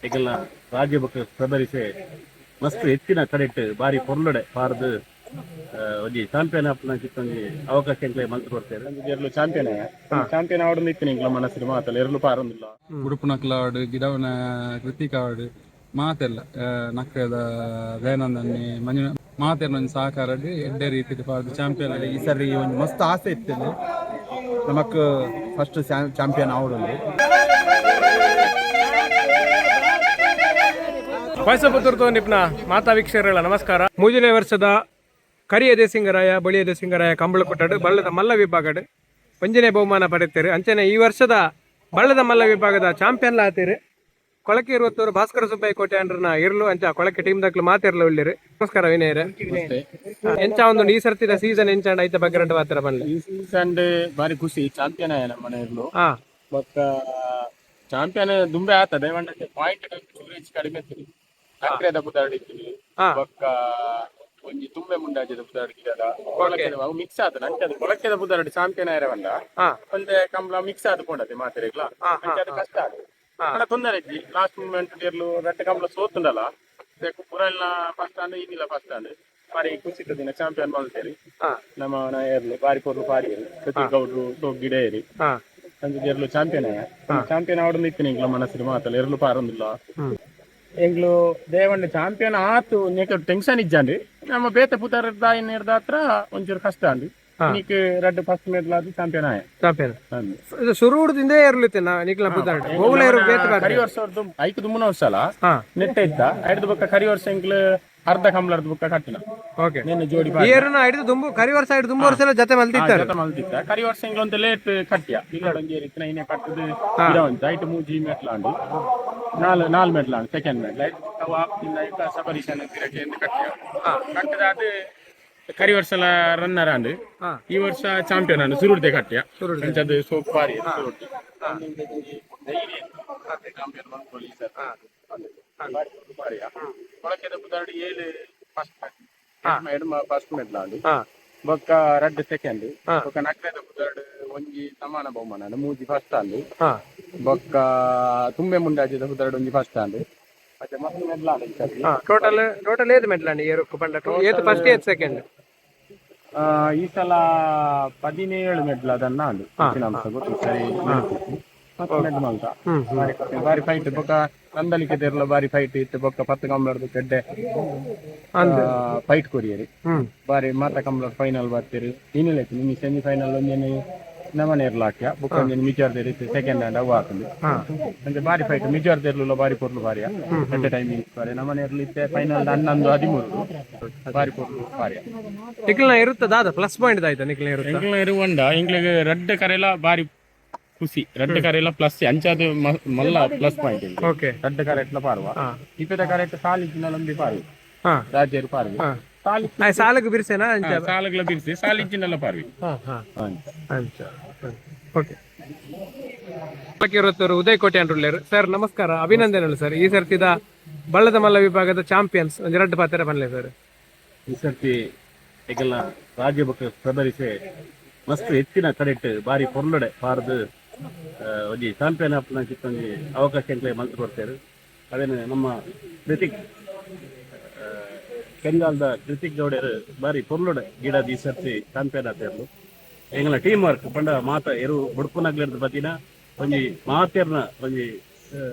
ಈಗೆಲ್ಲ ರಾಜ್ಯ ಬಗ್ಗೆ ಪ್ರದರಿಸಿ ಮಸ್ತ್ ಹೆಚ್ಚಿನ ಕಡೆಟ್ ಬಾರಿ ಪೊರ್ಲಡೆ ಪಾರ್ದು ಒಂಜಿ ಚಾಂಪಿಯನ್ ಆಪುನಂಚಿತ್ತೊಂಜಿ ಅವಕಾಶ ಎಂಕ್ಲೆ ಮಲ್ತು ಕೊಡ್ತೇವೆ ಎರಡು ಚಾಂಪಿಯನ್ ಚಾಂಪಿಯನ್ ಆವಡ್ ನಿತ್ತಿನ ಇಂಕ್ಲ ಮನಸ್ಸಿನ ಮಾತಲ್ಲ ಎರಡು ಪಾರೊಂದಿಲ್ಲ ಉಡುಪುನಕ್ಲಾಡ್ ಗಿಡವನ ಕೃತಿಕಾಡ್ ಮಾತೆಲ್ಲ ನಕ್ಕದ ದಯಾನಂದನ್ನಿ ಮಂಜುನ ಮಾತೆರ್ನ ಸಹಕಾರ ಎಡ್ಡೆ ರೀತಿ ಪಾರ್ದು ಚಾಂಪಿಯನ್ ಈ ಸರಿ ಒಂದು ಮಸ್ತ್ ಆಸೆ ಇತ್ತು ನಮಕ್ ಫಸ್ಟ್ ಚಾಂಪಿಯನ್ ಆವಡೊಂದು ವಯಸ್ಸಪುತ್ತೂರ್ತು ನಿಪ್ನ ಮಾತಾ ವೀಕ್ಷಕರುಗಳ ನಮಸ್ಕಾರ. ಮೂಜನೇ ವರ್ಷದ ಕರಿಯ ದೇಸಿಂಗರಾಯ ಬಳಿಯ ದೇಸಿಂಗರಾಯ ಕಂಬಳ ಕೊಟ್ಟಡು ಬಳ್ಳದ ಮಲ್ಲ ವಿಭಾಗಡ್ ಪಂಜನೇ ಬಹುಮಾನ ಪಡೆಯುತ್ತಾರೆ. ಅಂಚನೆ ಈ ವರ್ಷದ ಬಳ್ಳದ ಮಲ್ಲ ವಿಭಾಗದ ಚಾಂಪಿಯನ್ ಆತೀರಿ ಕೊಳಕೆ ಇರುವತ್ತೂರು ಭಾಸ್ಕರ ಸುಬ್ಬಯ್ಯ ಕೋಟೆ ಅಂಡ್ರನ ಇರ್ಲು ಅಂಚ ಕೊಳಕೆ ಟೀಮ್ ದಕ್ಲು ಮಾತಿರ್ಲು ಉಳ್ಳಿರಿ. ನಮಸ್ಕಾರ ವಿನಯರ ಎಂಚ ಒಂದು ಈ ಸರ್ತಿದ ಸೀಸನ್ ಎಂಚಾಂಡ್ ಐತ ಬಗ್ಗೆ ರೆಡ್ ಮಾತ್ರ ಬನ್ನಿ. ಈ ಸೀಸನ್ ಬಾರಿ ಖುಷಿ ಚಾಂಪಿಯನ್ ಆಯ ನಮ್ಮ ಇರ್ಲು ಬೊಕ್ಕ ಚಾಂಪಿಯನ್ ದುಂಬೆ ಆತದೆ ಪಾಯಿಂಟ್ ಕಡಿಮೆ ಸಕ್ರೆದ ಬುದಾಡಿದ್ವಿ ಬೊಕ್ಕ ಒಂಜಿ ತುಂಬೆ ಮುಂಡಾಜದ ಬುದಾಡಿದ ಮಿಕ್ಸ್ ಆತ ನಂಚ ಅದು ಕೊಳಕೆದ ಬುದಾಡಿ ಚಾಂಪಿಯನ್ ಆಯರವಂಡ ಒಂದೇ ಕಂಬಳ ಮಿಕ್ಸ್ ಆದ್ಕೊಂಡದೆ ಮಾತಿರಗ್ಲ ಅದು ಕಷ್ಟ ಆಗ ತೊಂದರೆ ಇದ್ದಿ ಲಾಸ್ಟ್ ಮೂಮೆಂಟ್ ಇರ್ಲು ರೆಡ್ ಕಂಬಳ ಸೋತುಂಡಲ್ಲ ಪುರಲ್ನ ಫಸ್ಟ್ ಸ್ಟ್ಯಾಂಡ್ ಇದಿಲ್ಲ ಫಸ್ಟ್ ಸ್ಟ್ಯಾಂಡ್ ಬಾರಿ ಖುಷಿ ದಿನ ಚಾಂಪಿಯನ್ ಮಾಡ್ತೇರಿ ನಮ್ಮ ಏರ್ಲು ಬಾರಿ ಪೊರ್ಲು ಬಾರಿ ಪ್ರತಿ ಗೌಡ್ರು ಗಿಡ ಏರಿ ಸಂಜೆ ಎರ್ಲು ಚಾಂಪಿಯನ್ ಚಾಂಪಿಯನ್ ಆವಡ್ ಇತ್ತಿನ ಇಂಗ್ಲ ಮನಸ್ಸಿನ ಮಾತಲ್ಲ ಎರ್ಲು ಪಾರೊಂದಿಲ್ಲ ಎಂಗ್ಲು ದೇವಂಡ ಚಾಂಪಿಯನ್ ಆತು ನೆಕ್ ಟೆನ್ಷನ್ ಇಜ್ಜಾಂಡಿ ನಮ್ಮ ಬೇತೆ ಪುತಾರ ದಾಯಿನೇರ್ದ ಹತ್ರ ಒಂಚೂರು ಕಷ್ಟ ಅಂಡಿ ನೀಕ್ ರೆಡ್ ಫಸ್ಟ್ ಮೇಡ್ಲಾದ ಚಾಂಪಿಯನ್ ಆಯ ಚಾಂಪಿಯನ್ ಶುರು ಹುಡ್ದಿಂದೇ ಇರ್ಲಿತ್ತಿನ ನಿಕ್ಲ ಪುತಾರ ಬಹುಲೇರು ಬೇತೆ ಕರಿ ವರ್ಷ ಐದು ದುಮ್ಮನ ವರ್ಷ ಅಲ್ಲ ನೆಟ್ಟ ಇತ್ತ ಐದು ಬೊಕ್ಕ ಕರಿ ವರ್ಷ ಎಂಕ್ಲು ಅರ್ಧ ಕಂಬಳದ ಬುಕ್ಕ ಕಟ್ಟಿನ ಓಕೆ ನಿನ್ನ ಜೋಡಿ ಏರನ ಹಿಡಿದು ದುಂಬು ಕರಿ ವರ್ಷ ಹಿಡಿದು ದುಂಬು ವರ್ಷ ಜೊತೆ ಮಲ್ತಿದ್ದಾರೆ ಮಲ್ತಿದ್ದ ಕರಿ ವರ್ಷ ಎಂಗ್ಲೊಂದು ಲೇಟ್ ಕಟ್ಟಿಯ ಇಲ್ಲಡೊಂಜಿ ಇತ್ತಿನ ಇನ್ನೇ ಕಟ್ಟದು ಗಿಡ ಉಂಟು ಐಟು ಮೂಜಿ ಮೆಟ್ಲಾಂಡು ನಾಲ್ ಮೆಟ್ಲಾಂಡು ಸೆಕೆಂಡ್ ಮೆಟ್ಲ ಅವು ಆಪ್ತಿಂದ ಐತ ಸಬರಿಶನ್ ತಿರಕೆ ಎಂದು ಕಟ್ಟಿಯ ಕಟ್ಟದಾದ ಕರಿ ವರ್ಷ ರನ್ನರ್ ಅಂಡು ಈ ವರ್ಷ ಚಾಂಪಿಯನ್ ಅಂಡು ಸುರುಡ್ದೆ ಕಟ್ಟಿಯ ಅದು ಸೋಪ್ ಬಾರಿ ಸುರುಡ್ದೆ ಚಾಂಪಿಯನ್ ಬಂದ್ಕೊಳ್ಳಿ ಸರ್ ಕೊಳಕೆದ ಬುದಾಡಿ ಏಳು ಫಸ್ಟ್ ಮೆಡ್ಲಾಂಡು ಬೊಕ್ಕ ರೆಡ್ ಸೆಕೆಂಡ್ ಬೊಕ್ಕ ನಕ್ರೆದ ಬುದಾಡು ಒಂಜಿ ಸಮಾನ ಬಹುಮಾನ ಮೂಜಿ ಫಸ್ಟ್ ಅಂಡು ಬೊಕ್ಕ ತುಂಬೆ ಮುಂಡಾಜಿದ ಬುದಾಡು ಒಂಜಿ ಫಸ್ಟ್ ಅಂಡು ಮತ್ತೆ ಮತ್ತೆ ಮೆಡ್ಲಾಂಡು ಟೋಟಲ್ ಏದು ಮೆಡ್ಲಾಂಡು ಏರು ಪಂಡ ಏದು ಫಸ್ಟ್ ಏದು ಸೆಕೆಂಡ್ ಈ ಸಲ 17 ಮೆಡ್ಲಾದನ್ನ ಅಂಡು ಗೊತ್ತು ಸರಿ ಬಾರಿ ಫೈಟ್ ಬೊಕ್ಕ ನಂದಲಿಕೆ ತೆರ್ಲ ಬಾರಿ ಫೈಟ್ ಇತ್ತು ಬೊಕ್ಕ 10 ಕಂಬಳದ ಕೆಡ್ಡೆ ಫೈಟ್ ಕೊರಿಯರಿ ಬಾರಿ ಮಾತ ಕಂಬಳ ಫೈನಲ್ ಬರ್ತೀರಿ ಇನ್ನಿಲ್ಲ ನಿಮಗೆ ಸೆಮಿಫೈನಲ್ ಒಂದೇನು ನಮನೆ ಇರ್ಲಾಕ್ಯ ಬೊಕ್ಕ ಒಂದೇನು ಮಿಜಾರ್ದೇರಿ ಸೆಕೆಂಡ್ ಹ್ಯಾಂಡ್ ಅವು ಹಾಕಂದು ಅಂದ್ರೆ ಬಾರಿ ಫೈಟ್ ಮಿಜಾರ್ದೇರ್ಲು ಬಾರಿ ಪೊರ್ಲು ಬಾರಿಯ ಎಟ್ ಟೈಮಿಂಗ್ ಬಾರಿ ನಮನೆ ಇರ್ಲಿತ್ತೆ ಫೈನಲ್ 11-13 ಬಾರಿ ಪೊರ್ಲು ಬಾರಿಯ ನಿಕ್ಲನ ಇರುತ್ತದ ಪ್ಲಸ್ ಪಾಯಿಂಟ್ ಆಯ್ತಾ ನಿಕ್ಲನ ಇರುವಂಡ ಇಂಗ್ಲಿಗೆ ರೆಡ್ ಕರೆಲ್ಲ ಬಾರಿ ಖುಷಿ ರೆಡ್ ಕರೆಲ್ಲ ಪ್ಲಸ್ ಅಂಚಾದ ಮಲ್ಲ ಪ್ಲಸ್ ಪಾಯಿಂಟ್ ಓಕೆ ರೆಡ್ ಕರೆಕ್ಟ್ಲ ಪಾರ್ವ ಇಪ್ಪದ ಕರೆಕ್ಟ್ ಸಾಲಿಜ್ಜಿನಲ್ಲೊಂದು ಪಾರ್ವಿ ರಾಜ್ಯರು ಪಾರ್ವಿ ಸಾಲಕ್ಕೆ ಬಿರ್ಸೇನಾ ಸಾಲಗಳ ಬಿರ್ಸಿ ಸಾಲಿಜ್ಜಿನೆಲ್ಲ ಪಾರ್ವಿ ಓಕೆ ಇರುತ್ತವರು ಉದಯ್ ಕೋಟೆ ಅಂಡ್ರುಳ್ಳೇರು ಸರ್ ನಮಸ್ಕಾರ ಅಭಿನಂದನೆಗಳು ಸರ್ ಈ ಸರ್ತಿದ ಬಳ್ಳದ ಮಲ್ಲ ವಿಭಾಗದ ಚಾಂಪಿಯನ್ಸ್ ಒಂದು ಎರಡು ಪಾತ್ರ ಬನ್ನಿ ಸರ್ ಈ ಸರ್ತಿ ಈಗೆಲ್ಲ ರಾಜ್ಯ ಬಗ್ಗೆ ಪ್ರದರಿಸಿ ಮಸ್ತ್ ಹೆಚ್ಚಿನ ಕಡೆಟ್ ಬಾರಿ ಪೊರ್ಲಡೆ ಪಾರ್ದು ಒಂಜಿ ಚಾಂಪಿಯನ್ ಆಪುನಂಚಿತ್ತೊಂಜಿ ಅವಕಾಶ ಎಂಕ್ಲೆ ಮಲ್ತು ಕೊಡ್ತೇವೆ ಅದೇನು ನಮ್ಮ ಕೃತಿಕ್ ಕೆಂಗಾಲ್ದ ಕೃತಿಕ್ ಗೌಡರು ಬಾರಿ ಪೊರ್ಲಡೆ ಗಿಡದ ಈ ಸರ್ತಿ ಚಾಂಪಿಯನ್ ಆತೇರ್ಲು ಎಂಗ್ಲ ಟೀಮ್ ವರ್ಕ್ ಪಂಡ ಮಾತ ಎರು ಬುಡ್ಪುನಗ್ಲಿರ್ದ ಬತ್ತಿನ ಒಂಜಿ ಮಾತೆರ್ನ ಒಂಜಿ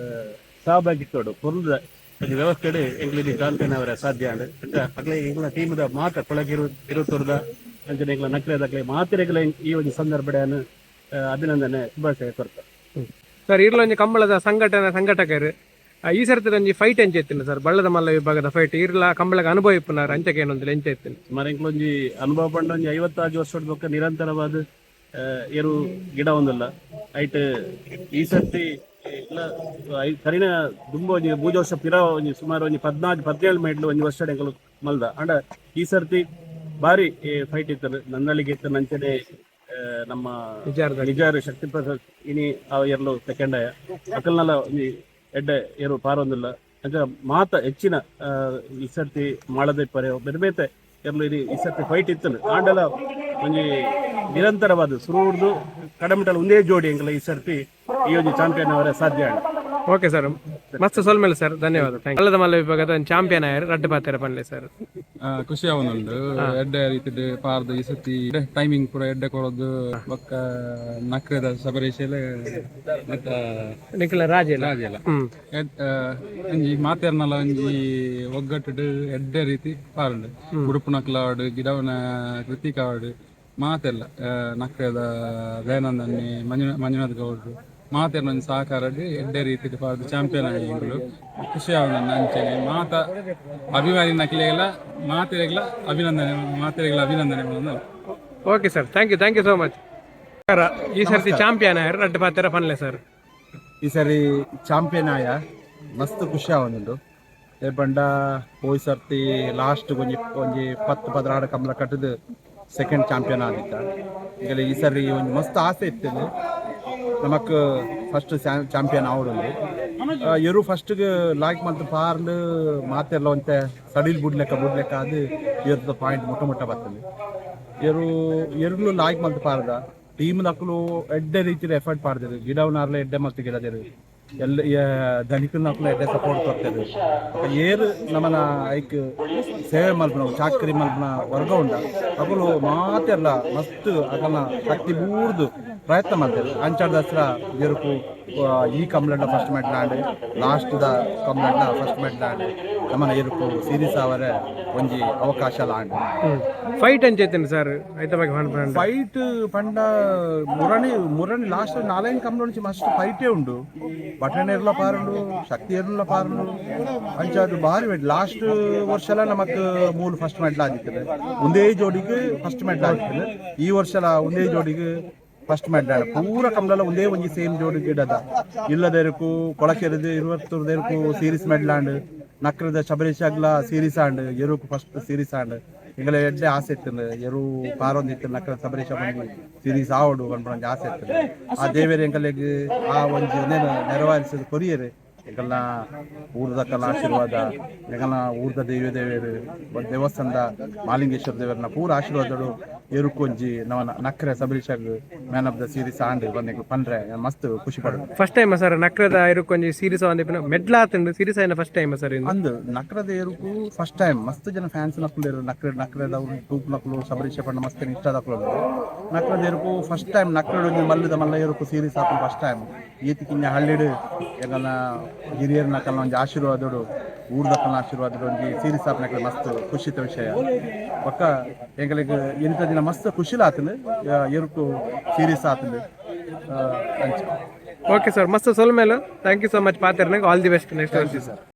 ಸಹಭಾಗಿತ್ವಡು ಪೊರ್ಲದ ಒಂಜಿ ವ್ಯವಸ್ಥೆಡು ಎಂಗ್ಲಿಗೆ ಚಾಂಪಿಯನ್ ಅವರ ಸಾಧ್ಯ ಅಂಡ್ ಅಗ್ಲೇ ಎಂಗ್ಲ ಟೀಮ್ದ ಮಾತ ಕೊಳಗೆ ಇರುತ್ತೋರ್ದ ಅಂಚನೆ ಎಂಗ್ಲ ನಕ್ಲೆದಾಗ್ಲೇ ಮಾತಿರೆಗ್ಲ ಈ ಒಂದು ಸಂದರ್ಭವನ್ನು ಅಭಿನಂದನೆ ಶುಭಾಶಯ ಕೊಡ್ತಾರೆ ಸರ್ ಇರ್ಲೊಂಜಿ ಕಂಬಳದ ಸಂಘಟಕರು ಈ ಸರ್ತಿ ಒಂಜಿ ಫೈಟ್ ಎಂಚ ಎತ್ತಿನ ಸರ್ ಬಳ್ಳದ ಮಲ್ಲ ವಿಭಾಗದ ಫೈಟ್ ಇರ್ಲ ಕಂಬಳಗ ಅನುಭವ ಇಪ್ಪುನಾರ ಅಂಚಕ್ಕೆ ಏನೊಂದಿಲ್ಲ ಎಂಚ ಎತ್ತಿನ ಸುಮಾರು ಎಂಕ್ಲೊಂಜಿ ಅನುಭವ ಪಂಡ ಒಂಜಿ 56 ವರ್ಷದ ಬೊಕ್ಕ ನಿರಂತರವಾದ ಏರು ಗಿಡ ಒಂದಲ್ಲ ಐಟ್ ಈ ಸರ್ತಿ ಕರಿನ ದುಂಬ ಒಂಜಿ 3 ವರ್ಷ ಪಿರ ಒಂಜಿ ಸುಮಾರು ಒಂಜಿ 14-17 ಮೇಡ್ಲು ಒಂಜಿ ವರ್ಷ ಎಂಕಲು ಮಲ್ದ ಅಂಡ ಈ ಸರ್ತಿ ಬಾರಿ ಫೈಟ್ ಇತ್ತು ನಂದಳಿಗೆ ಇತ್ತು ನಂಚನೆ ನಮ್ಮ ನಿಜಾರು ಶಕ್ತಿ ಪ್ರಸಾದ್ ಇನಿ ಎರ್ಲು ಸೆಕೆಂಡ್ ಆಯ ಅಕಲ್ನೆಲ್ಲ ಒಂಜಿ ಎಡ್ಡೆ ಏರು ಪಾರೊಂದಿಲ್ಲ ಅಂಚ ಮಾತ ಹೆಚ್ಚಿನ ಈ ಸರ್ತಿ ಮಾಡದೆ ಪರೆ ಬೇರೆ ಬೇತೆ ಎರ್ಲು ಈ ಸರ್ತಿ ಫೈಟ್ ಇತ್ತು ಆಂಡಲ ಒಂಜಿ ನಿರಂತರವಾದ ಸುರುಡ್ದು ಕಡಮಟಲ್ ಒಂದೇ ಜೋಡಿ ಎಂಕಲ್ಲ ಈ ಸರ್ತಿ ಈ ಒಂದು ಚಾಂಪಿಯನ್ ಅವರ ಸಾಧ್ಯ. Okay sir. ಮಸ್ತ್ ಸೊಲ್ಮೇಲೆ ಸರ್ ಧನ್ಯವಾದ ಬಲ್ಲದ ಮಲ್ಲ ವಿಭಾಗದ ಚಾಂಪಿಯನ್ ಆಯ್ರು ರಡ್ಡು ಪಾತೆರ ಪನ್ಲೆ ಸರ್ ಖುಷಿ ಆವೊಂದುಂಡು ಎಡ್ಡೆ ರೀತಿಡ್ ಪಾರ್ದು ಈ ಸತಿ ಟೈಮಿಂಗ್ ಪೂರ ಎಡ್ಡೆ ಕೊಡೋದು ಬೊಕ್ಕ ನಕ್ರೆದ ಸಬರೇಶಲೆ ನಿಖಿಲ ರಾಜೇಲ ರಾಜೆಲ ಒಂಜಿ ಮಾತೆರ್ನಲ ಒಂಜಿ ಒಗ್ಗಟ್ಟು ಎಡ್ಡೆ ರೀತಿ ಪಾರುಂಡು ಉಡುಪು ನಕ್ಲಾಡು ಗಿಡವನ ಕೃತಿಕಾಡು ಮಾತೆಲ್ಲ ನಕ್ರೆದ ದಯಾನಂದನ್ನಿ ಮಂಜುನಾಥ್ ಗೌಡ್ರು ಮಾತೆರ್ನ ಒಂಜಿ ಸಹಕಾರ ಎಡ್ಡೆ ರೀತಿ ಪಾರ್ದು ಚಾಂಪಿಯನ್ ಆಗಿಗಳು ಖುಷಿ ಆವೊಂದು ಅಂಚನೆ ಮಾತ ಅಭಿಮಾನಿ ನಕ್ಲೆಗೆಲ್ಲ ಮಾತೆರೆಗಳ ಅಭಿನಂದನೆ okay sir thank you so much ಈ ಸರ್ತಿ ಚಾಂಪಿಯನ್ ಆಯ್ರು ರಡ್ಡು ಪಾತೆರ ಪನ್ಲೆ ಸರ್ ಈ ಸರಿ ಚಾಂಪಿಯನ್ ಆಯ ಮಸ್ತ್ ಖುಷಿ ಆವೊಂದುಂಡು ಏ ಪಂಡ ಹೋಯ್ ಸರ್ತಿ ಲಾಸ್ಟ್ ಒಂಜಿ 10-16 ಕಮ್ಲ ಕಟ್ಟದು ಸೆಕೆಂಡ್ ಚಾಂಪಿಯನ್ ಆದಿತ್ತ ಈಗ ಈ ಸರಿ ಒಂದು ಮಸ್ತ್ ಆಸೆ ಇತ್ತು ನಮಕ್ ಫಸ್ಟ್ ಚಾಂಪಿಯನ್ ಆವೊಂದು ಎರು ಫಸ್ಟ್ ಲಾಯ್ಕ್ ಮಂತ್ ಪಾರ್ಲು ಮಾತೆಲ್ಲ ಒಂತೆ ಸಡಿಲ್ ಬುಡ್ಲೆಕ್ಕ ಅದು ಇವ್ರದ್ದು ಪಾಯಿಂಟ್ ಮುಟ್ಟ ಬರ್ತದೆ ಎರಡು ಲಾಯ್ಕ್ ಮಂತ್ ಪಾರ್ದ ಟೀಮ್ ನಕ್ಕಲು ಎಡ್ಡೆ ರೀತಿಯಲ್ಲಿ ಎಫರ್ಟ್ ಪಾಡ್ದಿರು ಗಿಡವನಾರ್ಲೆ ಎಡ್ಡೆ ಮಸ್ತ್ ಗಿಡದಿರು ಎಲ್ಲ ಧನಿಕಲ್ ನಕ್ಕಲು ಎಡ್ಡೆ ಸಪೋರ್ಟ್ ಕೊಡ್ತಾರೆ ಏರು ನಮ್ಮನ ಐಕ್ ಸೇವೆ ಮಲ್ಪನ ಚಾಕರಿ ಮಲ್ಪನ ವರ್ಗ ಉಂಡ ಅಕಲು ಮಾತೆಲ್ಲ ಮಸ್ತ್ ಅಕಲ್ನ ಶಕ್ತಿ ಬೂರ್ದು ಪ್ರಯತ್ನ ಮಾಡ್ತಾರೆ ಅಂಚಾಡ್ ದಸರಾ ಎರುಕು ಈ ಕಮ್ಲಡ್ಡ ಫಸ್ಟ್ ಮ್ಯಾಚ್ ಲ್ಯಾಂಡ್ ಲಾಸ್ಟ್ ದ ಕಮ್ಲಡ್ಡ ಫಸ್ಟ್ ಮ್ಯಾಚ್ ಲ್ಯಾಂಡ್ ನಮ್ಮನ ಎರುಕು ಸೀರೀಸ್ ಅವರ ಒಂಜಿ ಅವಕಾಶ ಲ್ಯಾಂಡ್ ಫೈಟ್ ಅಂಚೈತೇನೆ ಸರ್ ಐತ ಬಗ್ಗೆ ಫೈಟ್ ಪಂಡ ಮುರಣಿ ಲಾಸ್ಟ್ 4 ಕಮ್ಲ నుంచి ಮಸ್ತ್ ಫೈಟೇ ಉಂಡು ಬಟಣೆರ್ಲ ಪಾರುಂಡು ಶಕ್ತಿ ಎರ್ಲ ಪಾರುಂಡು ಅಂಚಾದು ಬಾರಿ ವೆಟ್ ಲಾಸ್ಟ್ ವರ್ಷಲ ನಮಕ್ 3 ಫಸ್ಟ್ ಮ್ಯಾಚ್ ಆಗಿರ್ತದೆ ಒಂದೇ ಜೋಡಿಗೆ ಫಸ್ಟ್ ಮ್ಯಾಚ್ ಆಗಿರ್ತದೆ ಈ ವರ್ಷಲ ಒಂದೇ ಜೋಡಿಗೆ ಫಸ್ಟ್ ಮ್ಯಾಚ್ ಪೂರ ಕಮ್ಲ ಒಂದೇ ಒಂಜಿ ಸೇಮ್ ಜೋಡಿ ಗಿಡದ ಇಲ್ಲದೇರಕು ಕೊಳಕೆರೆದು 20 ಸೀರೀಸ್ ಮ್ಯಾಚ್ ಲ್ಯಾಂಡ್ ನಕ್ರದ ಶಬರೀಶಾಗ್ಲ ಸೀರೀಸ್ ಆಂಡ್ ಎರುಕು ಫಸ್ಟ್ ಸೀರೀಸ್ ಆಂಡ್ ಎಂಗಲ ಎಡ್ಡೆ ಆಸೆ ಇತ್ತು ಎರು ಪಾರೊಂದಿತ್ತು ನಕ್ರ ಸಬರೀಶ ಬಂದು ಸೀರೀಸ್ ಆವಡು ಬಂದು ಆಸೆ ಇತ್ತು ಆ ದೇವೇರಿ ಎಂಗಲಿಗೆ ಆ ಒಂಜಿ ನೆರವೇರಿಸಿದ ಕೊರಿಯರು ಎಂಗಲ್ನ ಊರ್ದಕ್ಕಲ್ಲ ಆಶೀರ್ವಾದ ಎಂಗಲ್ನ ಊರ್ದ ದೇವೇರು ದೇವಸ್ಥಾನದ ಮಾಲಿಂಗೇಶ್ವರ ದೇವರನ್ನ ಪೂರ ಆಶೀರ್ವಾದಗಳು ಎರುಕೊಂಜಿ ನವನ ನಕ್ರೆ ಸಬರೀಶಾಗ್ ಮ್ಯಾನ್ ಆಫ್ ದ ಸೀರೀಸ್ ಆಂಡ್ ಬಂದು ಪಂಡ್ರೆ ಮಸ್ತ್ ಖುಷಿ ಪಡೋದು ಫಸ್ಟ್ ಟೈಮ್ ಸರ್ ನಕ್ರದ ಇರುಕೊಂಜಿ ಸೀರೀಸ್ ಒಂದಿನ ಮೆಡ್ಲ ಆತಂಡು ಸೀರೀಸ್ ಆಯ್ನ ಫಸ್ಟ್ ಟೈಮ್ ಸರ್ ಅಂದು ನಕ್ರದ ಎರುಕು ಫಸ್ಟ್ ಟೈಮ್ ಮಸ್ತ್ ಜನ ಫ್ಯಾನ್ಸ್ ನಕ್ಲು ನಕ್ರದವ್ರು ಟೂಪ್ ನಕ್ಲು ಸಬರೀಶ ಪಂಡ ಮಸ್ತ್ ಇಷ್ಟ ದಕ್ಲು ನಕ್ರದ ಎರುಕು ಫಸ್ಟ್ ಟೈಮ್ ನಕ್ರಡು ಮಲ್ಲ ಎರುಕು ಸೀರೀಸ್ ಹಾಕು ಫಸ್ಟ್ ಟೈಮ್ ಈತಿಕಿನ್ನ ಹಳ್ಳಿಡು ಎಂಗಲ್ನ ಹಿರಿಯರ್ ನಕಲ್ನ ಒಂಜಿ ಆಶೀರ್ವಾದಡು ಊರ್ದಕ್ಕಲ್ನ ಆಶೀರ್ವಾದಡು ಒಂಜಿ ಸೀರೀಸ್ ಹಾಕ್ನಕ್ಕೆ ಮಸ್ತ್ ಖುಷಿತ ವಿಷಯ ಪಕ್ಕ ಎಂಗಳಿಗೆ ಇಂಥ ದಿನ ಮಸ್ತ್ ಖುಷಿಲ ಆತಂದು ಎರುಕು ಸೀರೀಸ್ ಆತಂದು ಓಕೆ ಸರ್ ಮಸ್ತ್ ಸೊಲ್ ಮೇಲೆ ಥ್ಯಾಂಕ್ ಯು ಸೊ ಮಚ್ ಪಾತೆರ್ನಾಗ all the best next sir